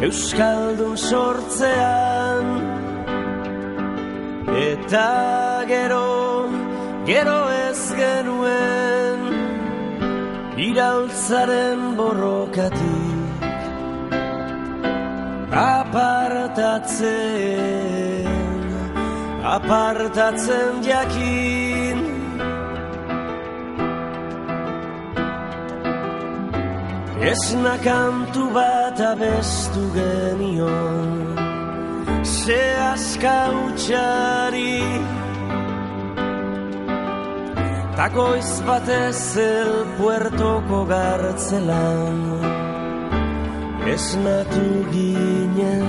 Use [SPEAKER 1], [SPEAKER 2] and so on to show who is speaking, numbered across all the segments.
[SPEAKER 1] Euskaldun sortzean, eta gero ez genuen iraultzaren borrokatik apartatzen jakin. Esna kantu bat abestu genion, ze aska utxari, takoiz batez el puertoko gartzelan esnatu ginen.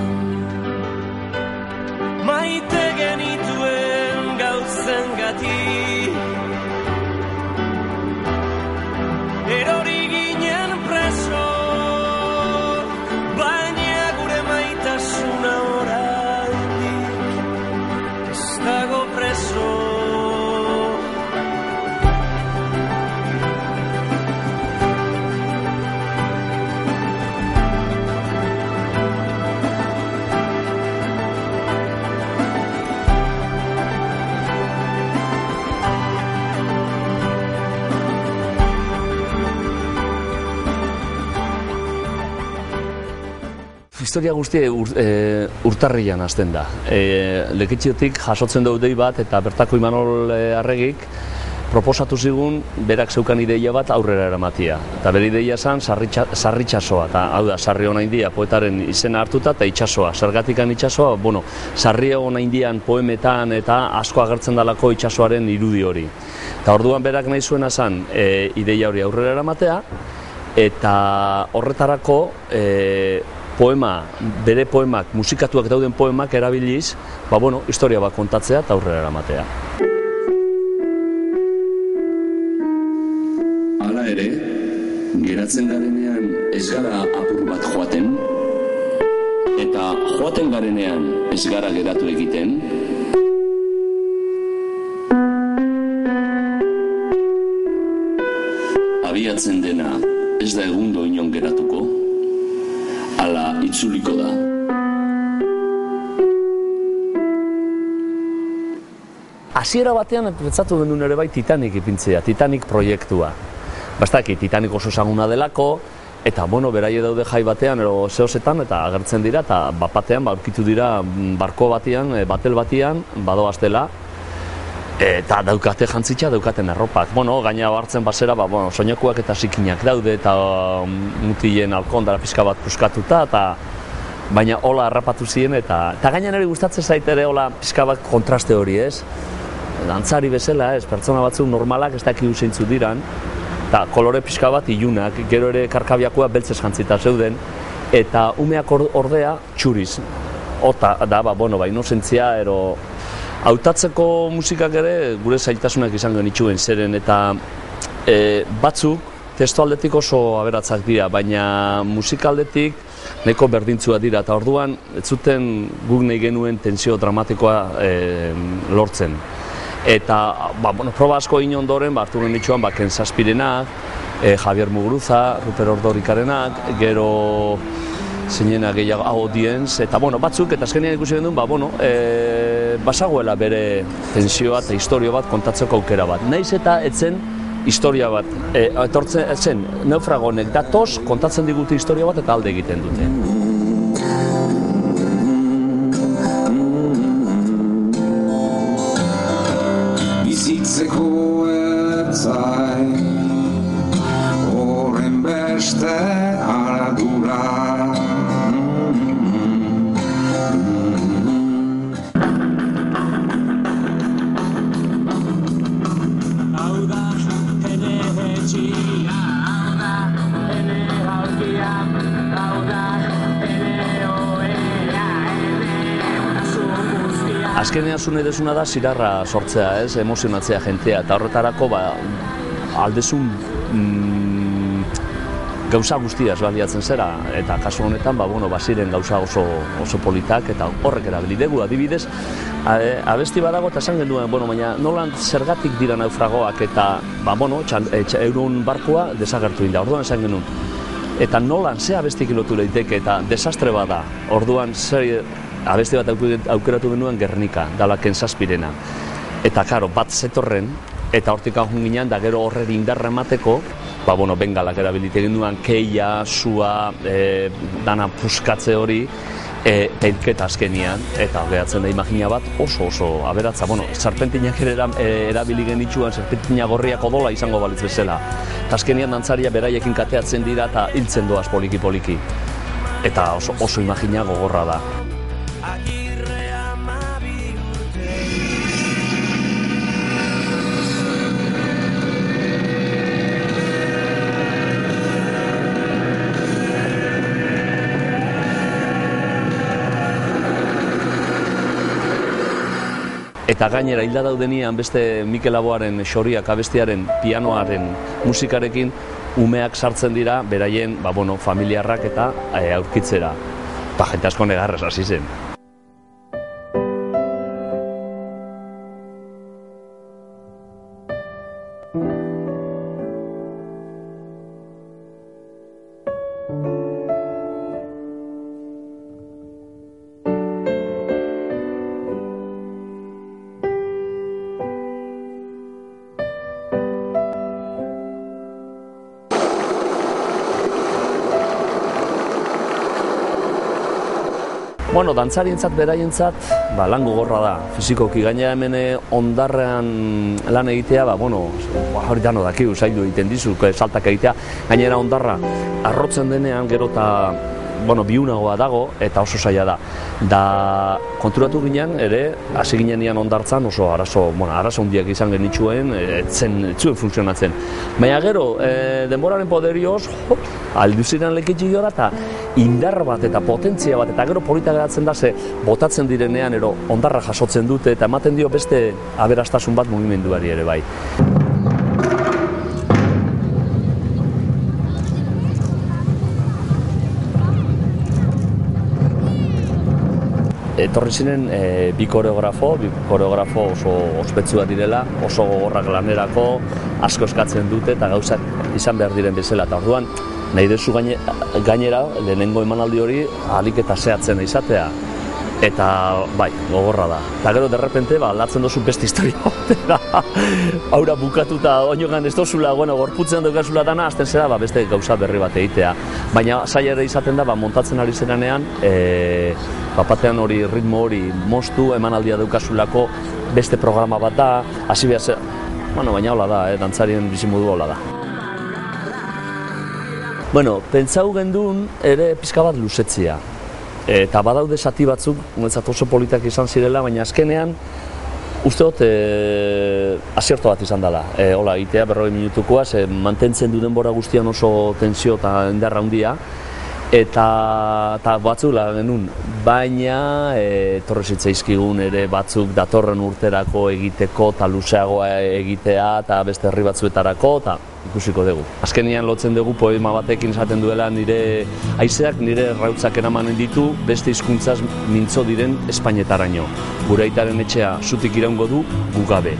[SPEAKER 1] Maite genituen gauzen gati, erori ginen preso, baina gure maitasuna oraindik ez dago preso.
[SPEAKER 2] Historia guztia urtarrian hasten da. Lekitxiotik jasotzen dugu dei bat eta bertako Imanol Arregik proposatu zigun berak zeukan ideia bat aurrera eramatia. Eta bere ideia zen sarritxasoa, eta hau da, sarri hona india poetaren izena hartuta eta itxasoa. Zergatikan itxasoa, sarri hona indian poemetan eta asko agertzen dalako itxasoaren irudi hori. Eta orduan berak nahi zuena zen ideia hori aurrera eramatea, eta horretarako bere poemak, musikatuak dauden poemak erabiliz, historia bat kontatzea eta aurrera eramatea.
[SPEAKER 3] Hala ere, geratzen garenean ez gara apur bat joaten, eta joaten garenean ez gara geratu egiten, abiatzen dena ez da egundo inon geratuko, ala itzuliko da.
[SPEAKER 2] Hasiera batean pentsatu genuen ere bai Titanic ipintzea, Titanic proiektua. Bastaki, Titanic oso ezaguna delako, eta beraie daude jai batean, ero zehozetan, eta agertzen dira, eta batean aurkitu dira barko batean, batel batean, badoaz dela, eta daukate jantzitza, daukaten erropak. Gaina hartzen bazera, soinakuak eta zikinak daude, eta mutilen alkondara pixka bat puskatuta, baina hola harrapatu ziren, eta gaina nire gustatzen zait ere hola pixka bat kontraste hori, ez? Dantzari bezala, ez? Pertsona batzuk normalak ez dakigu zeintzu diran, eta kolore pixka bat ilunak, gero ere karkabiakoa beltzez jantzita zeuden, eta umeak ordea txuriz. Ota da, inozentzia, ero hautatzeko musikak ere gure zailtasunak izango nituen zeren, eta batzuk testu aldetik oso aberatzak dira, baina musikaldetik nahiko berdintzua dira, eta orduan ez zuten guk nahi genuen tensio dramatikoa lortzen. Eta proba asko egin ondoren, hartu genituen Ken Zazpirenak, Javier Muguruza, Ruper Ordorikarenak, gero zeinena gehiago audienz, eta batzuk, eta azkenean ikusi genduen, basagoela bere tensioa eta historio bat kontatzeko aukera bat. Naiz eta etzen historia bat, etortzen etzen naufragonek datoz, kontatzen digute historia bat eta alde egiten dute.
[SPEAKER 4] Bizitzeko ertzai, horren beste aradura.
[SPEAKER 2] Azkenean zune desuna da zirarra sortzea, ez, emozionatzea jentea, eta horretarako aldezun gauza guztiaz baliatzen zera, eta kasu honetan, baziren gauza oso politak, eta horrek erabilidegu, adibidez, abesti badago eta esan genuen, baina nolan zergatik dira naufragoak, eta, euron barkoa desagertu inda, orduan esan genuen. eta nolan ze abestik lotu daiteke eta desastre bada. Orduan zer abesti bat aukeratu genuen Gernika, dalaken zazpirena. Eta karo, bat zetorren, eta hortik ahun ginen, da gero horreri indarra emateko, bengalak erabilite genuen, keia, sua, dana puskatze hori, peilketa azkenian, eta gehatzen da imagina bat oso aberatza. Serpentinak erabili genitxuan, serpentina gorriak odola izango balitz bezala. Eta azkenian dantzaria beraiekin kateatzen dira eta hiltzen doaz poliki-poliki. Eta oso imagina gogorra da. Eta gainera hilda daudenean beste Mikel Laboaren xoriak abestiaren pianoaren musikarekin umeak sartzen dira beraien familiarrak eta aurkitzera. Jente asko negarrez hasi zen. Dantzarientzat, beraientzat, lan gogorra da, fizikoki. Gainera hemen ondarrean lan egitea, hori dano dakigu, zaildu egiten dizu, saltak egitea. Gainera ondarra arrotzen denean gero eta biunagoa dago eta oso zaila da. Da konturatu ginen ere, hasi ginean ondartzan oso arazo handiak izan genitxuen, etzuen funtzionatzen. Baina gero, denboraren poderioz, alduziren lekitxik gora eta indar bat eta potentzia bat eta gero polita geratzen da ze botatzen direnean ondarra jasotzen dute eta ematen dio beste aberastasun bat mugimenduari ere bai. Etorri ziren bi koreografo oso ospetsuak direla, oso gogorrak lanerako, asko eskatzen dute eta gauzak izan behar diren bezala. Eta orduan, nahi dezu gainera, lehenengo emanaldi hori ahalik eta zehatzen izatea. Eta gogorra da. Eta gero derrepente aldatzen dozu beste historia batera. Haura bukatuta oinogan ez dozula, gorputzen daukazula dana, azten zera beste gauza berri bat egitea. Baina zaila ere izaten da, montatzen ari zenean, batean hori, ritmo hori moztu, emanaldia daukazulako beste programa bat da, hasi behar zer, baina hola da, dantzarien bizimodu hola da. Pentsau gendun ere pizka bat luzetzia. Eta badaude zati batzuk, guretzat oso politak izan zirela, baina azkenean uste dut azierto bat izan dela. Hola, egitea 40 minutukoa, mantentzen du denbora guztian oso tensio eta indarra handia. Eta batzuk genuen, baina etorri zitzaizkigun ere batzuk datorren urterako egiteko eta luzeagoa egitea eta beste herri batzuetarako eta ikusiko dugu. Azkenian lotzen dugu poema batekin esaten duela nire haizeak nire errautzak eramanen ditu beste hizkuntzaz mintzo diren Espainetaraino. Gure aitaren etxea zutik iraungo du gu gabe.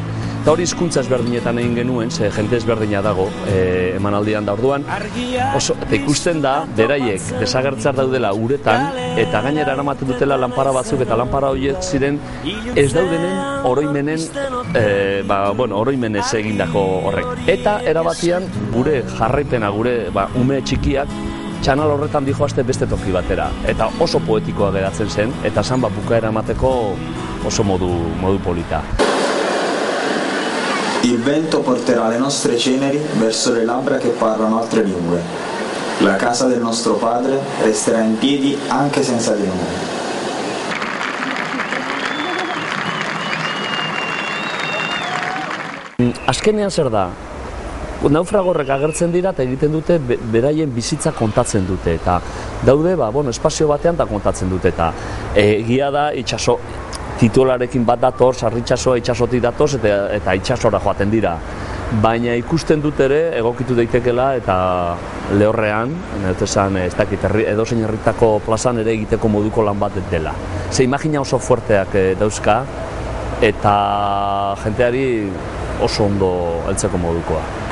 [SPEAKER 2] Eta hori hizkuntza ezberdinetan egin genuen, ze jente ezberdina dago emanaldian da orduan. Eta ikusten da, beraiek desagertzar daudela uretan, eta gainera eramaten dutela lanpara batzuk, eta lanpara horiek ziren ez daudenen oroimenen, oroimenez egindako horrek. Eta erabatian gure jarraipena, gure ume txikiak, txanal horretan dijoazte beste toki batera. Eta oso poetikoa geratzen zen, eta zan bukaera emateko oso modu polita.
[SPEAKER 5] Il vento porterà le nostre ceneri verso le labbra che parlano altre lingue. La casa del nostro padre resterà in piedi anche senza di noi.
[SPEAKER 2] Azkenean zer da? Naufragorrek agertzen dira eta egiten dute beraien bizitza kontatzen dute. Eta daude, espazio batean da kontatzen dute. Eta egia da itxaso titularekin bat dator, sarritxasoa itxasotik datoz eta itxasora joaten dira. Baina ikusten dut ere, egokitu daitekela eta lehorrean, edozein herritako plazan ere egiteko moduko lan bat dela. Ze imagina oso fuerteak dauzka eta jenteari oso ondo heltzeko modukoa.